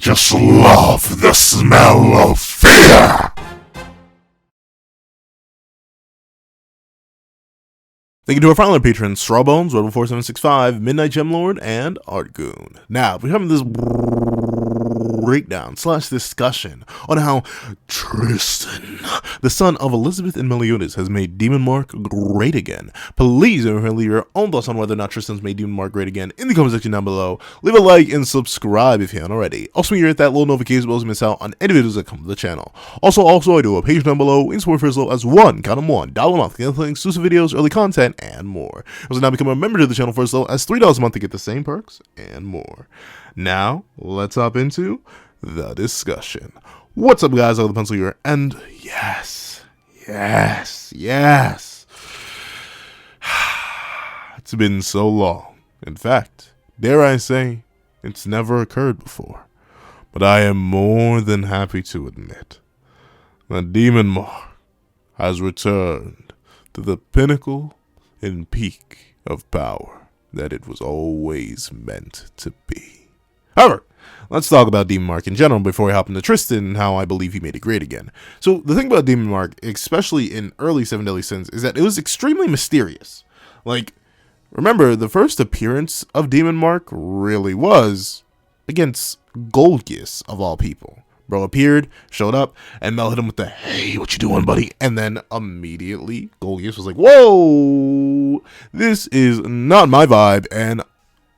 just love the smell of fear! Thank you to our final patrons, Strawbones, Rebel4765, Midnight Gemlord, and Artgoon. Now, we're having this breakdown / discussion on how Tristan, the son of Elizabeth and Meliodas, has made Demon Mark great again. Please leave your own thoughts on whether or not Tristan's made Demon Mark great again in the comment section down below. Leave a like and subscribe if you haven't already. Also, make sure you hit that little notification bell to miss out on any videos that come to the channel. Also, I do a page down below in support for as low as $1 a month, get exclusive videos, early content, and more. Also, now become a member to the channel for as low as $3 a month to get the same perks and more. Now, let's hop into the discussion. What's up, guys? I'm the Pencil here, and yes, it's been so long. In fact, dare I say, it's never occurred before. But I am more than happy to admit that Demon Mark has returned to the pinnacle and peak of power that it was always meant to be. However, let's talk about Demon Mark in general before we hop into Tristan and how I believe he made it great again. So the thing about Demon Mark, especially in early 7 Deadly Sins, is that it was extremely mysterious. Like, remember, the first appearance of Demon Mark really was against Golgius, of all people. Bro appeared, showed up, and Mel hit him with the, "Hey, what you doing, buddy?" And then immediately, Golgius was like, "Whoa, this is not my vibe, and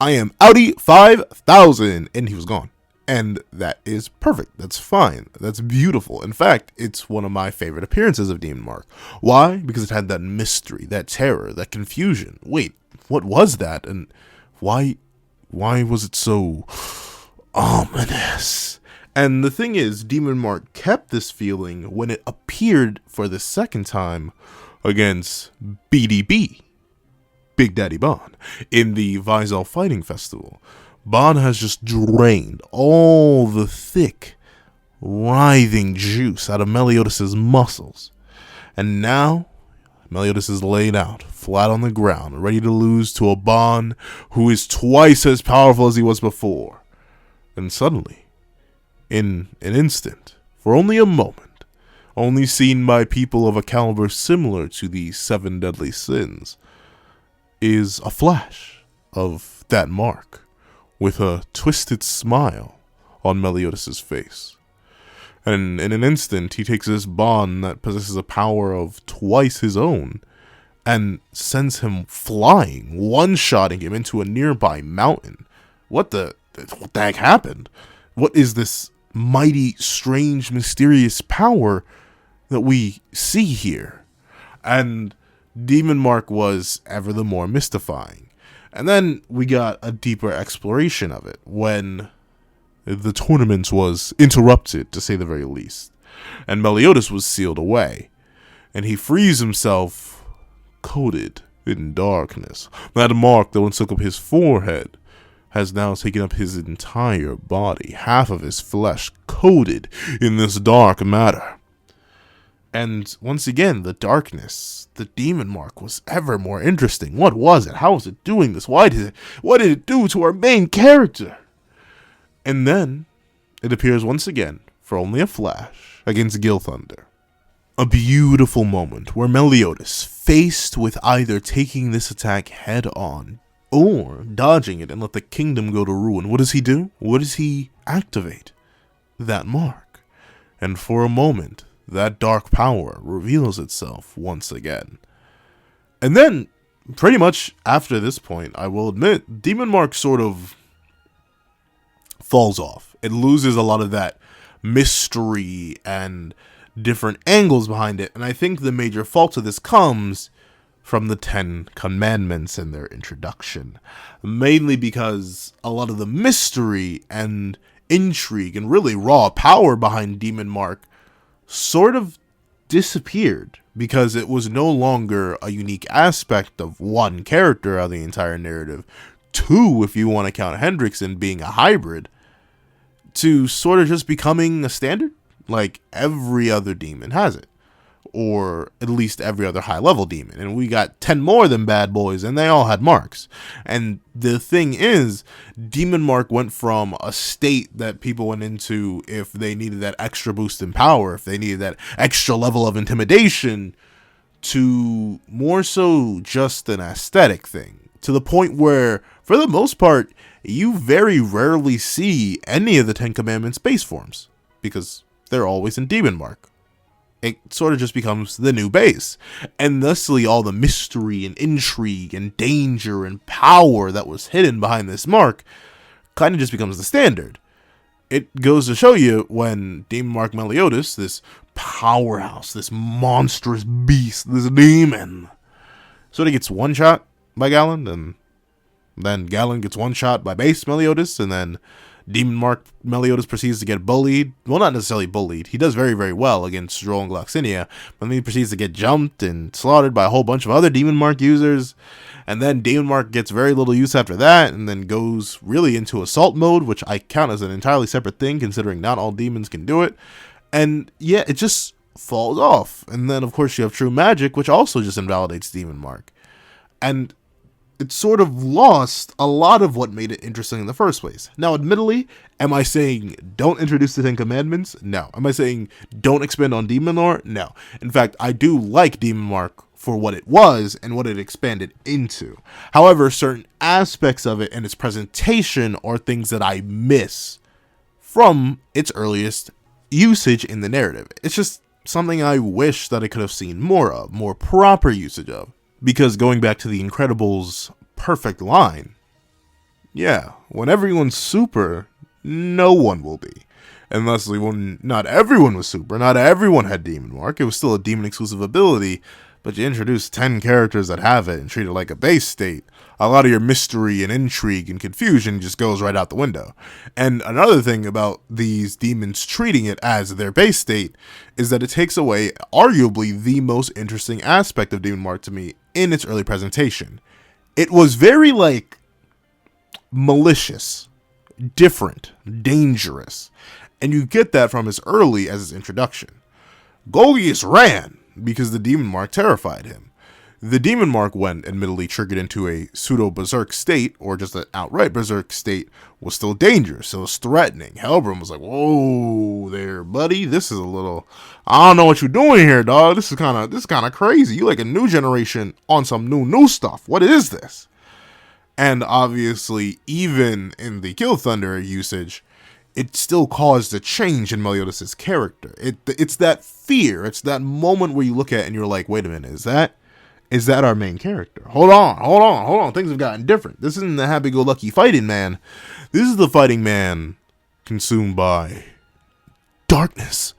I am outie 5,000." And he was gone. And that is perfect. That's fine. That's beautiful. In fact, it's one of my favorite appearances of Demon Mark. Why? Because it had that mystery, that terror, that confusion. Wait, what was that? And why was it so ominous? And the thing is, Demon Mark kept this feeling when it appeared for the second time against BDB, Big Daddy Bon, in the Vizel Fighting Festival. Bon has just drained all the thick, writhing juice out of Meliodas' muscles. And now, Meliodas is laid out, flat on the ground, ready to lose to a Bon who is twice as powerful as he was before. And suddenly, in an instant, for only a moment, only seen by people of a caliber similar to the 7 Deadly Sins, is a flash of that Mark, with a twisted smile on Meliodas' face. And in an instant, he takes this Bon that possesses a power of twice his own, and sends him flying, one-shotting him into a nearby mountain. What the heck happened? What is this mighty, strange, mysterious power that we see here? And Demon Mark was ever the more mystifying. And then we got a deeper exploration of it when the tournament was interrupted, to say the very least, and Meliodas was sealed away, and he frees himself coated in darkness. That mark that once took up his forehead has now taken up his entire body, half of his flesh coated in this dark matter. And once again, the darkness, the Demon Mark, was ever more interesting. What was it? How was it doing this? What did it do to our main character? And then it appears once again, for only a flash, against Gil Thunder. A beautiful moment where Meliodas, faced with either taking this attack head on or dodging it and let the kingdom go to ruin, what does he do? What does he activate? That mark. And for a moment, that dark power reveals itself once again. And then, pretty much after this point, I will admit, Demon Mark sort of falls off. It loses a lot of that mystery and different angles behind it. And I think the major fault of this comes from the 10 Commandments and their introduction. Mainly because a lot of the mystery and intrigue and really raw power behind Demon Mark sort of disappeared, because it was no longer a unique aspect of one character out of the entire narrative, 2 if you want to count Hendrickson being a hybrid, to sort of just becoming a standard, like every other demon has it. or at least every other high level demon. And we got 10 more of them bad boys, and they all had marks. And the thing is, Demon Mark went from a state that people went into if they needed that extra boost in power, if they needed that extra level of intimidation, to more so just an aesthetic thing. To the point where, for the most part, you very rarely see any of the 10 Commandments base forms, because they're always in Demon Mark. It sort of just becomes the new base. And thusly, all the mystery and intrigue and danger and power that was hidden behind this mark kind of just becomes the standard. It goes to show you when Demon Mark Meliodas, this powerhouse, this monstrous beast, this demon, sort of gets one shot by Galen, and then Galen gets one shot by base Meliodas, and then Demon Mark Meliodas proceeds to get bullied. Well, not necessarily bullied. He does very, very well against Droll and Gloxinia, but then he proceeds to get jumped and slaughtered by a whole bunch of other Demon Mark users. And then Demon Mark gets very little use after that, and then goes really into assault mode, which I count as an entirely separate thing, considering not all demons can do it. And yeah, it just falls off. And then, of course, you have True Magic, which also just invalidates Demon Mark. And it sort of lost a lot of what made it interesting in the first place. Now, admittedly, am I saying don't introduce the 10 Commandments? No. Am I saying don't expand on demon lore? No. In fact, I do like Demon Mark for what it was and what it expanded into. However, certain aspects of it and its presentation are things that I miss from its earliest usage in the narrative. It's just something I wish that I could have seen more of, more proper usage of. Because going back to the Incredibles' perfect line, yeah, when everyone's super, no one will be. And thusly, when not everyone was super, not everyone had Demon Mark, it was still a demon exclusive ability, but you introduce 10 characters that have it and treat it like a base state, a lot of your mystery and intrigue and confusion just goes right out the window. And another thing about these demons treating it as their base state is that it takes away arguably the most interesting aspect of Demon Mark to me in its early presentation. It was very, malicious, different, dangerous, and you get that from as early as its introduction. Golgius ran because the Demon Mark terrified him. The Demon Mark, when admittedly triggered into a pseudo-berserk state, or just an outright berserk state, was still dangerous, it was threatening. Hellbrim was like, whoa there, buddy, this is a little, I don't know what you're doing here, dog, this is kind of crazy, you like a new generation on some new stuff, what is this? And obviously, even in the Kill Thunder usage, it still caused a change in Meliodas' character. It's that fear, it's that moment where you look at it and you're like, wait a minute, is that our main character? Hold on. Things have gotten different. This isn't the happy-go-lucky fighting man. This is the fighting man consumed by darkness.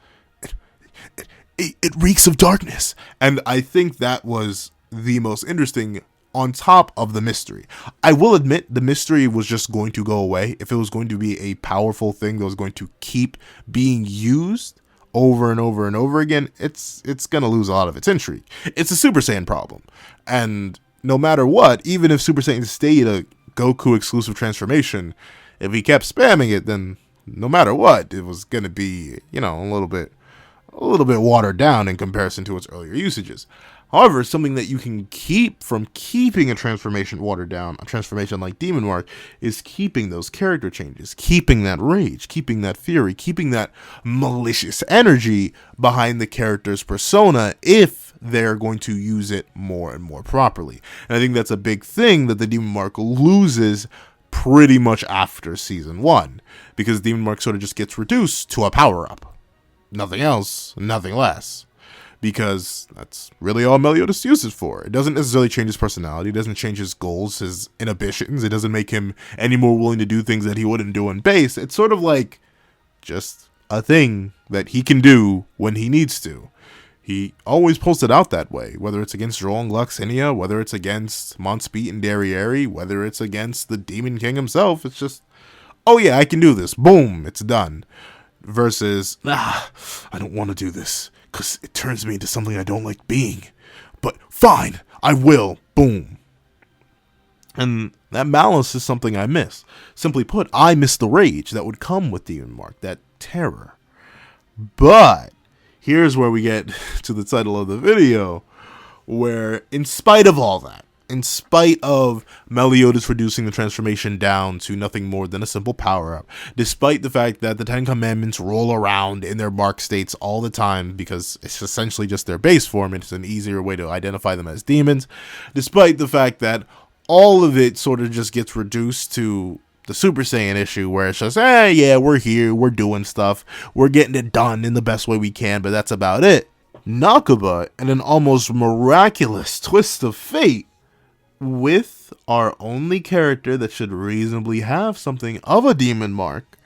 It reeks of darkness. And I think that was the most interesting on top of the mystery. I will admit the mystery was just going to go away. If it was going to be a powerful thing that was going to keep being used over and over and over again, it's going to lose a lot of its intrigue. It's a Super Saiyan problem. And no matter what, even if Super Saiyan stayed a Goku exclusive transformation, if he kept spamming it, then no matter what, it was going to be, a little bit watered down in comparison to its earlier usages. However, something that you can keep from keeping a transformation watered down, a transformation like Demon Mark, is keeping those character changes, keeping that rage, keeping that fury, keeping that malicious energy behind the character's persona if they're going to use it more and more properly. And I think that's a big thing that the Demon Mark loses pretty much after Season 1, because Demon Mark sort of just gets reduced to a power-up. Nothing else, nothing less. Because that's really all Meliodas uses for. It doesn't necessarily change his personality. It doesn't change his goals, his inhibitions. It doesn't make him any more willing to do things that he wouldn't do in base. It's sort of like just a thing that he can do when he needs to. He always pulls it out that way, whether it's against Droll and Gloxinia, whether it's against Monspeet and Derriere, whether it's against the Demon King himself. It's just, oh yeah, I can do this. Boom, it's done. Versus, I don't want to do this, because it turns me into something I don't like being. But fine, I will. Boom. And that malice is something I miss. Simply put, I miss the rage that would come with Demon Mark, that terror. But here's where we get to the title of the video, where in spite of all that, in spite of Meliodas reducing the transformation down to nothing more than a simple power-up, despite the fact that the Ten Commandments roll around in their mark states all the time because it's essentially just their base form, it's an easier way to identify them as demons, despite the fact that all of it sort of just gets reduced to the Super Saiyan issue where it's just, yeah, we're here, we're doing stuff, we're getting it done in the best way we can, but that's about it. Nakaba, in an almost miraculous twist of fate, with our only character that should reasonably have something of a demon mark,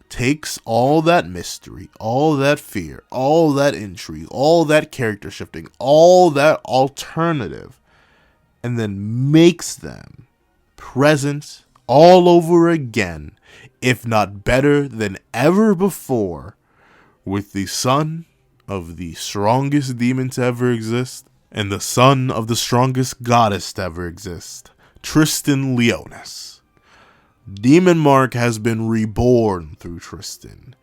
takes all that mystery, all that fear, all that intrigue, all that character shifting, all that alternative, and then makes them present all over again, if not better than ever before, with the son of the strongest demon to ever exist, and the son of the strongest goddess to ever exist, Tristan Leonis. Demon Mark has been reborn through Tristan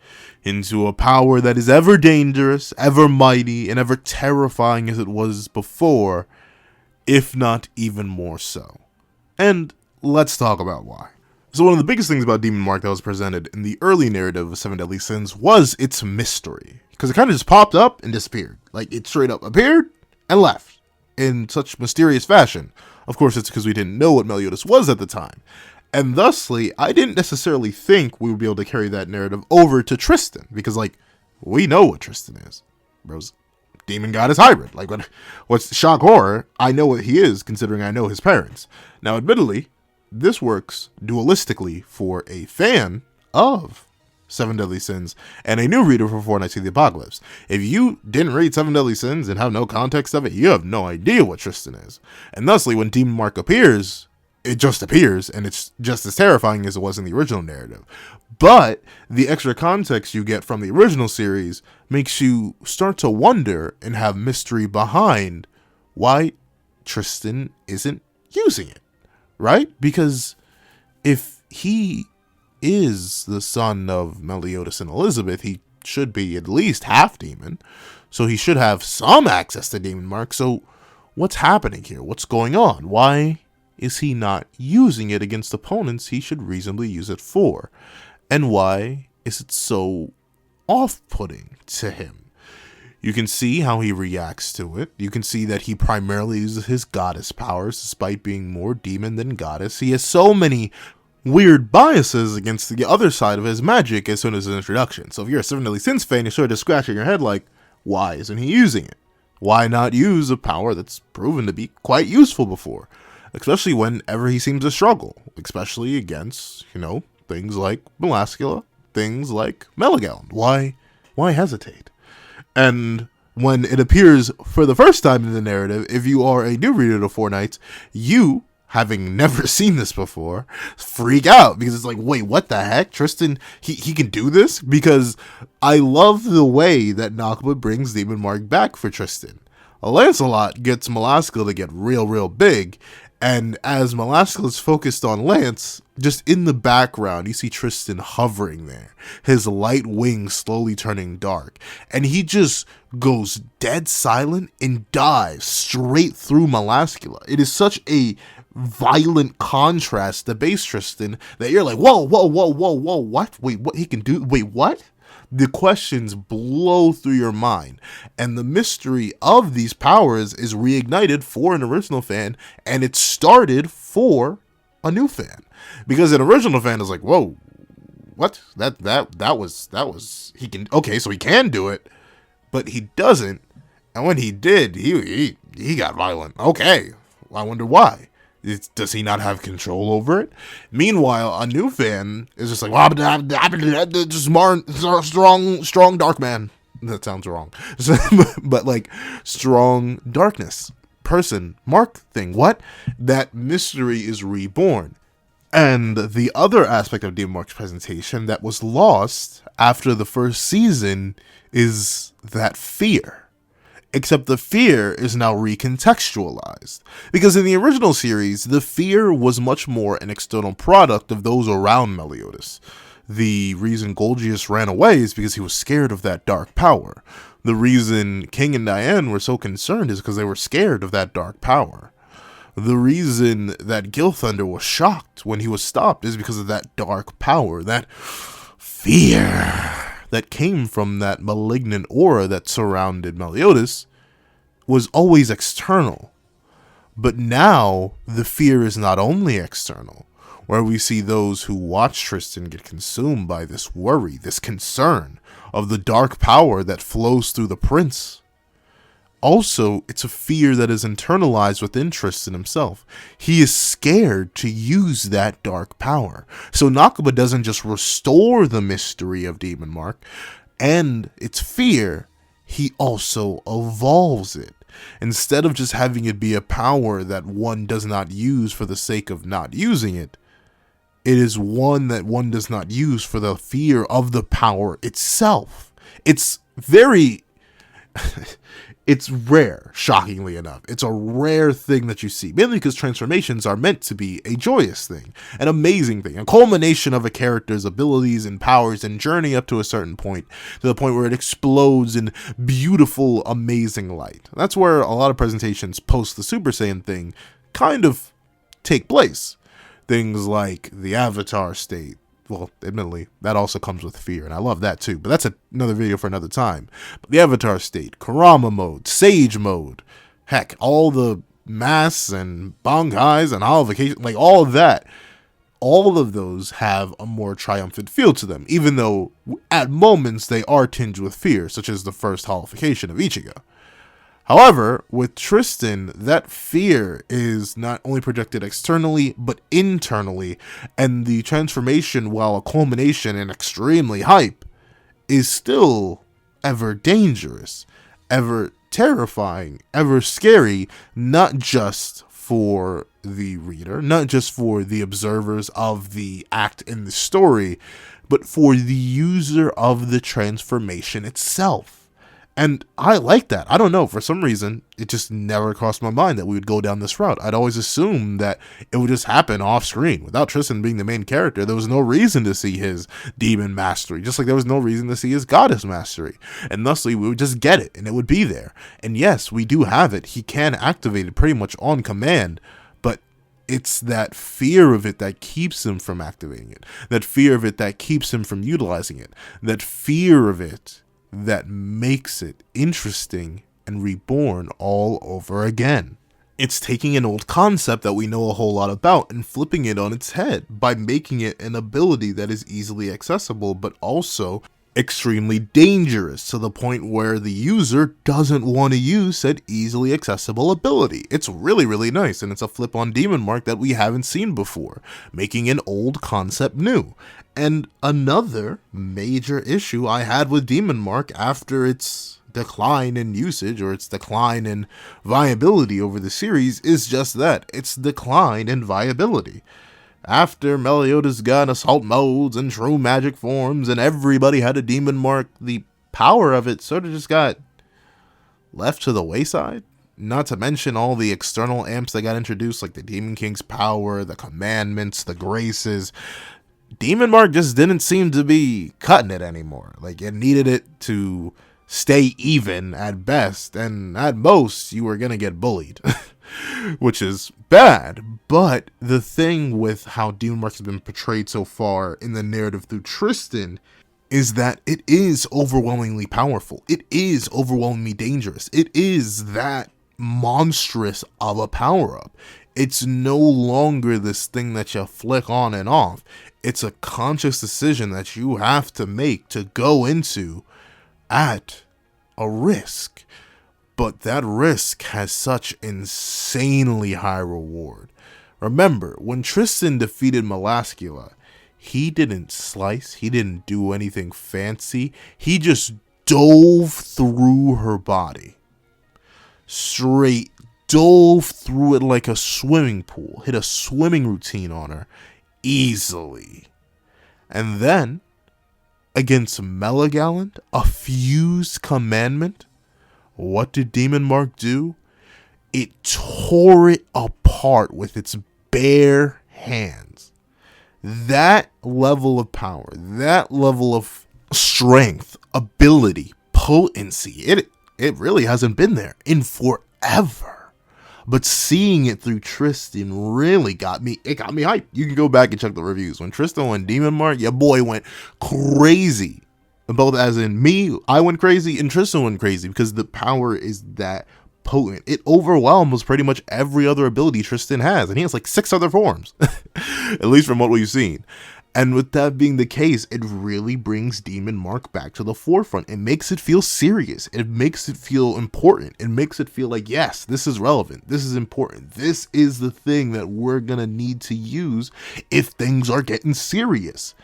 into a power that is ever dangerous, ever mighty, and ever terrifying as it was before, if not even more so. And let's talk about why. So one of the biggest things about Demon Mark that was presented in the early narrative of Seven Deadly Sins was its mystery. Because it kind of just popped up and disappeared. Like, it straight up appeared and left in such mysterious fashion. Of course, it's because we didn't know what Meliodas was at the time. And thusly, I didn't necessarily think we would be able to carry that narrative over to Tristan. Because, like, we know what Tristan is. Bro's demon goddess hybrid. Like, what's shock horror, I know what he is, considering I know his parents. Now, admittedly, this works dualistically for a fan of Seven Deadly Sins and a new reader for Four Nights of the Apocalypse. If you didn't read Seven Deadly Sins and have no context of it, you have no idea what Tristan is. And thusly, when Demon Mark appears, it just appears, and it's just as terrifying as it was in the original narrative. But the extra context you get from the original series makes you start to wonder and have mystery behind why Tristan isn't using it, right? Because if he is the son of Meliodas and Elizabeth, he should be at least half demon, so he should have some access to Demon Mark. So what's happening here? What's going on? Why is he not using it against opponents he should reasonably use it for? And why is it so off-putting to him? You can see how he reacts to it. You can see that he primarily uses his goddess powers despite being more demon than goddess. He has so many weird biases against the other side of his magic as soon as his introduction. So if you're a Seven Deadly Sins fan, you're sort of scratching your head like, why isn't he using it? Why not use a power that's proven to be quite useful before? Especially whenever he seems to struggle. Especially against, things like Melascula, things like Meligalon. Why hesitate? And when it appears for the first time in the narrative, if you are a new reader to Four Nights, you, having never seen this before, freak out because it's like, wait, what the heck? Tristan, he can do this? Because I love the way that Nakaba brings Demon Mark back for Tristan. Lancelot gets Melascula to get real big, and as Melascula is focused on Lance, just in the background, you see Tristan hovering there, his light wings slowly turning dark, and he just goes dead silent and dives straight through Melascula. It is such a violent contrast to base Tristan that you're like, whoa, what? Wait, what he can do? Wait, what? The questions blow through your mind, and the mystery of these powers is reignited for an original fan, and it started for a new fan, because an original fan is like, whoa, what? That was he can, okay, so he can do it, but he doesn't, and when he did, he got violent. Okay, I wonder why. Does he not have control over it? Meanwhile, a new fan is just like, strong dark man. That sounds wrong. But like, strong darkness person mark thing. What? That mystery is reborn. And the other aspect of Demon Mark's presentation that was lost after the first season is that fear. Except the fear is now recontextualized. Because in the original series, the fear was much more an external product of those around Meliodas. The reason Golgius ran away is because he was scared of that dark power. The reason King and Diane were so concerned is because they were scared of that dark power. The reason that Gilthunder was shocked when he was stopped is because of that dark power, that fear that came from that malignant aura that surrounded Meliodas was always external. But now the fear is not only external, where we see those who watch Tristan get consumed by this worry, this concern of the dark power that flows through the prince. Also, it's a fear that is internalized within Tristan himself. He is scared to use that dark power. So Nakaba doesn't just restore the mystery of Demon Mark and its fear, he also evolves it. Instead of just having it be a power that one does not use for the sake of not using it, it is one that one does not use for the fear of the power itself. It's very... It's rare, shockingly enough. It's a rare thing that you see, mainly because transformations are meant to be a joyous thing, an amazing thing, a culmination of a character's abilities and powers and journey up to a certain point, to the point where it explodes in beautiful, amazing light. That's where a lot of presentations post the Super Saiyan thing kind of take place. Things like the Avatar state. Well, admittedly, that also comes with fear, and I love that too, but that's another video for another time. But the Avatar state, Kurama mode, Sage mode, heck, all the Mass and Bankais and Holification, like all of that, all of those have a more triumphant feel to them, even though at moments they are tinged with fear, such as the first Holification of Ichigo. However, with Tristan, that fear is not only projected externally, but internally, and the transformation, while a culmination and extremely hype, is still ever dangerous, ever terrifying, ever scary, not just for the reader, not just for the observers of the act in the story, but for the user of the transformation itself. And I like that. I don't know, for some reason, it just never crossed my mind that we would go down this route. I'd always assumed that it would just happen off screen. Without Tristan being the main character, there was no reason to see his demon mastery, just like there was no reason to see his goddess mastery. And thusly, we would just get it, and it would be there. And yes, we do have it. He can activate it pretty much on command, but it's that fear of it that keeps him from activating it. That fear of it that keeps him from utilizing it. That fear of it that makes it interesting and reborn all over again. It's taking an old concept that we know a whole lot about and flipping it on its head by making it an ability that is easily accessible but also extremely dangerous, to the point where the user doesn't want to use said easily accessible ability. It's really, really nice, and it's a flip on Demon Mark that we haven't seen before, making an old concept new. And another major issue I had with Demon Mark after its decline in usage, or its decline in viability over the series, is just that, its decline in viability. After Meliodas got assault modes and true magic forms and everybody had a Demon Mark, the power of it sort of just got left to the wayside. Not to mention all the external amps that got introduced, like the Demon King's power, the commandments, the graces. Demon Mark just didn't seem to be cutting it anymore. Like, it needed it to stay even at best, and at most, you were gonna get bullied. Which is bad, but the thing with how Demon Mark has been portrayed so far in the narrative through Tristan is that it is overwhelmingly powerful. It is overwhelmingly dangerous. It is that monstrous of a power-up. It's no longer this thing that you flick on and off. It's a conscious decision that you have to make to go into at a risk. But that risk has such insanely high reward. Remember, when Tristan defeated Melascula, he didn't slice, he didn't do anything fancy, he just dove through her body. Straight dove through it like a swimming pool, hit a swimming routine on her, easily. And then, against Meligaland, a fused commandment, what did Demon Mark do? It tore it apart with its bare hands. That level of power, that level of strength, ability, potency, it really hasn't been there in forever. But seeing it through Tristan really got me hyped. You can go back and check the reviews. When Tristan went Demon Mark, your boy went crazy. Both as in me, I went crazy, and Tristan went crazy because the power is that potent. It overwhelms pretty much every other ability Tristan has, and he has like 6 other forms, at least from what we've seen. And with that being the case, it really brings Demon Mark back to the forefront. It makes it feel serious. It makes it feel important. It makes it feel like, yes, this is relevant. This is important. This is the thing that we're going to need to use if things are getting serious.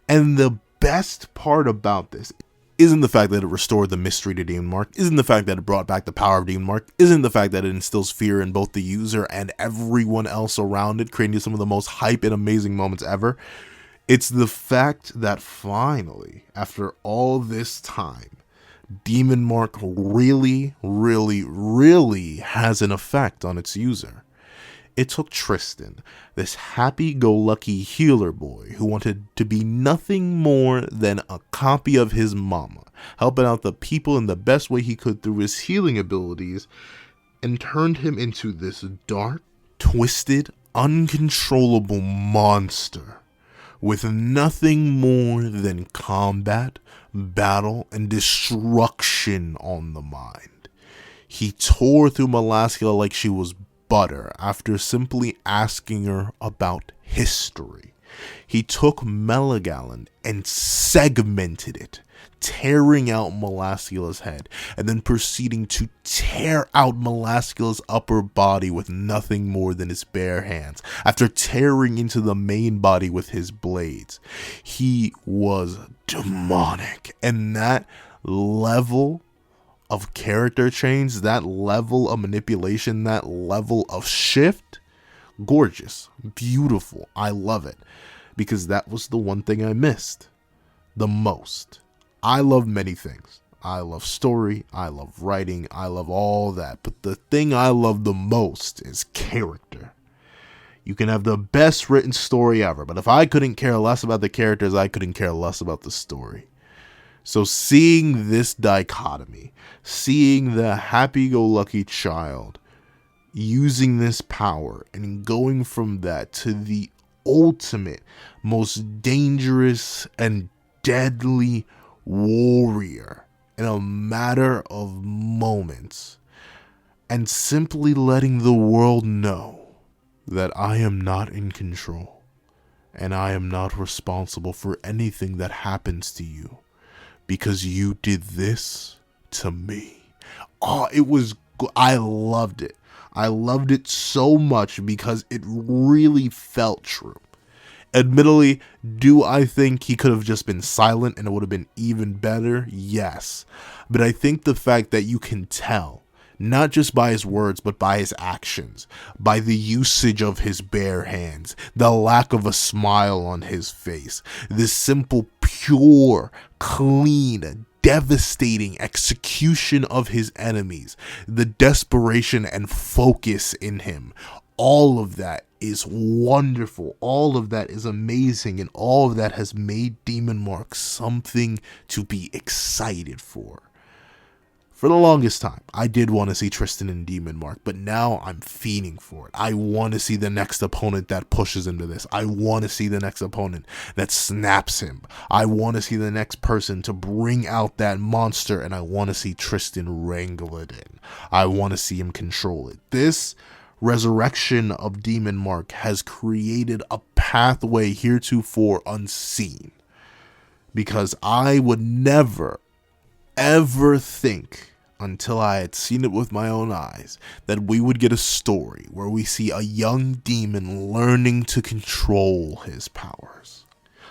And the best part about this isn't the fact that it restored the mystery to Demon Mark, isn't the fact that it brought back the power of Demon Mark, isn't the fact that it instills fear in both the user and everyone else around it, creating some of the most hype and amazing moments ever. It's the fact that finally, after all this time, Demon Mark really, really, really has an effect on its user. It took Tristan, this happy-go-lucky healer boy who wanted to be nothing more than a copy of his mama, helping out the people in the best way he could through his healing abilities, and turned him into this dark, twisted, uncontrollable monster with nothing more than combat, battle, and destruction on the mind. He tore through Melascula like she was butter after simply asking her about history. He took Meligalan and segmented it, tearing out Melascula's head, and then proceeding to tear out Melascula's upper body with nothing more than his bare hands, after tearing into the main body with his blades. He was demonic, and that level of character change, that level of manipulation, that level of shift, gorgeous, beautiful. I love it, because that was the one thing I missed the most. I love many things. I love story, I love writing, I love all that, but the thing I love the most is character. You can have the best written story ever, but if I couldn't care less about the characters, I couldn't care less about the story. So seeing this dichotomy, seeing the happy-go-lucky child using this power and going from that to the ultimate, most dangerous and deadly warrior in a matter of moments, and simply letting the world know that I am not in control and I am not responsible for anything that happens to you, because you did this to me. Oh, I loved it. I loved it so much because it really felt true. Admittedly, do I think he could have just been silent and it would have been even better? Yes. But I think the fact that you can tell, not just by his words, but by his actions, by the usage of his bare hands, the lack of a smile on his face, this simple, pure, clean, devastating execution of his enemies, the desperation and focus in him, all of that is wonderful. All of that is amazing, and all of that has made Demon Mark something to be excited for. For the longest time, I did want to see Tristan and Demon Mark, but now I'm fiending for it. I want to see the next opponent that pushes him to this. I want to see the next opponent that snaps him. I want to see the next person to bring out that monster, and I want to see Tristan wrangle it in. I want to see him control it. This resurrection of Demon Mark has created a pathway heretofore unseen, because I would never ever think, until I had seen it with my own eyes, that we would get a story where we see a young demon learning to control his powers,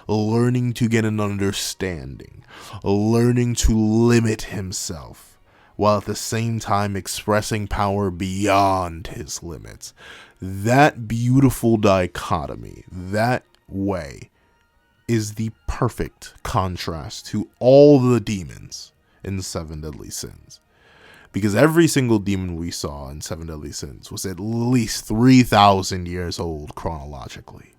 learning to get an understanding, learning to limit himself, while at the same time expressing power beyond his limits. That beautiful dichotomy, that way, is the perfect contrast to all the demons in Seven Deadly Sins. Because every single demon we saw in Seven Deadly Sins was at least 3,000 years old chronologically.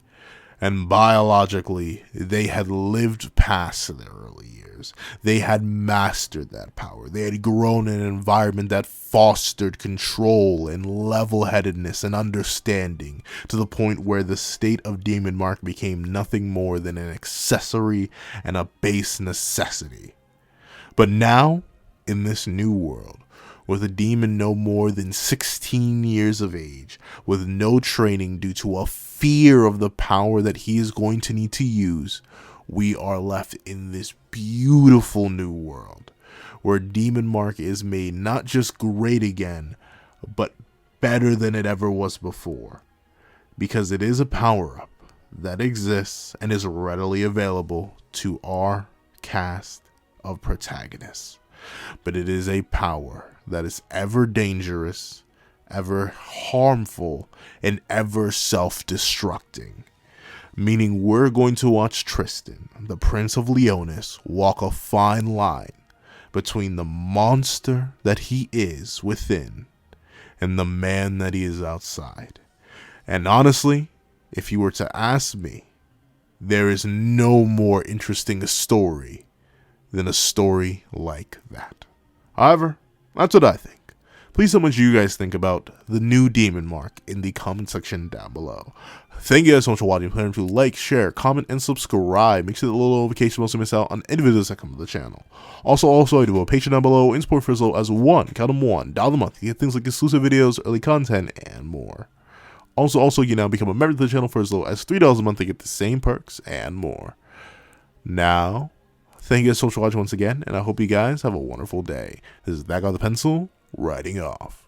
And biologically, they had lived past their early years. They had mastered that power. They had grown in an environment that fostered control and level-headedness and understanding, to the point where the state of Demon Mark became nothing more than an accessory and a base necessity. But now, in this new world, with a demon no more than 16 years of age, with no training due to a fear of the power that he is going to need to use, we are left in this beautiful new world, where Demon Mark is made not just great again, but better than it ever was before. Because it is a power-up that exists and is readily available to our cast of protagonists. But it is a power that is ever dangerous, ever harmful, and ever self-destructing. Meaning we're going to watch Tristan, the Prince of Leonis, walk a fine line between the monster that he is within and the man that he is outside. And honestly, if you were to ask me, there is no more interesting a story than a story like that. However, that's what I think. Please tell me what you guys think about the new Demon Mark in the comment section down below. Thank you guys so much for watching. Please remember to like, share, comment, and subscribe. Make sure the little notification bells to miss out on any videos that come to the channel. Also, I do a Patreon down below and support Frizzle as $1 $1 a month. You get things like exclusive videos, early content, and more. Also, you now become a member of the channel for as low as $3 a month to get the same perks and more. Now, thank you guys so much for watching once again, and I hope you guys have a wonderful day. This is That Guy with the Pencil, writing off.